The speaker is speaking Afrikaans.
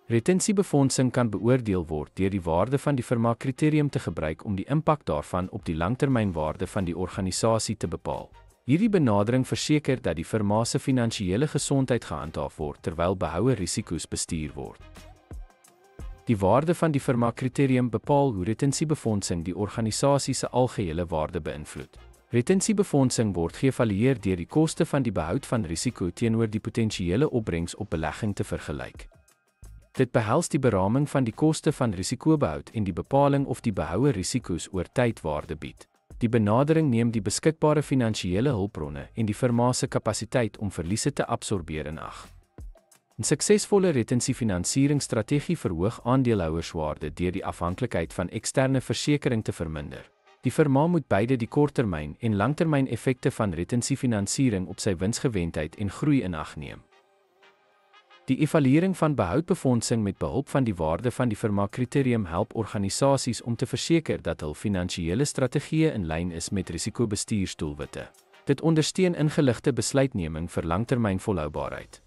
Retensiebefondsing kan beoordeel word deur die waarde van die vermaak-kriterium te gebruik om die impak daarvan op die langtermynwaarde van die organisasie te bepaal. Hierdie benadering verseker dat die firma se finansiële gesondheid gehandhaaf word terwyl behoue risiko's bestuur word. Die waarde van die vermaak-kriterium bepaal hoe retensiebefondsing die organisasie se algehele waarde beïnvloed. Retensiebefondsing word geëvalueer deur die koste van die behoud van risiko teenoor die potensiële opbrengs op belegging te vergelyk. Dit behels die beraming van die koste van risikobehoud en die bepaling of die behoue risiko's oor tyd waarde bied. Die benadering neem die beskikbare finansiële hulpbronne en die firma se kapasiteit om verliese te absorbeer in ag. 'n Suksesvolle retensiefinansieringsstrategie verhoog aandeelhouerswaarde deur die afhanklikheid van eksterne versekering te verminder. Die firma moet beide die korttermyn en langtermyn effekte van retensiefinansiering op sy winsgewendheid en groei in ag neem. Die evaluering van behoudbefondsing met behulp van die waarde van die vermaak-kriterium help organisasies om te verseker dat hul finansiële strategieë in lyn is met risikobestuursdoelwitte. Dit ondersteun ingeligte besluitneming vir langtermyn volhoubaarheid.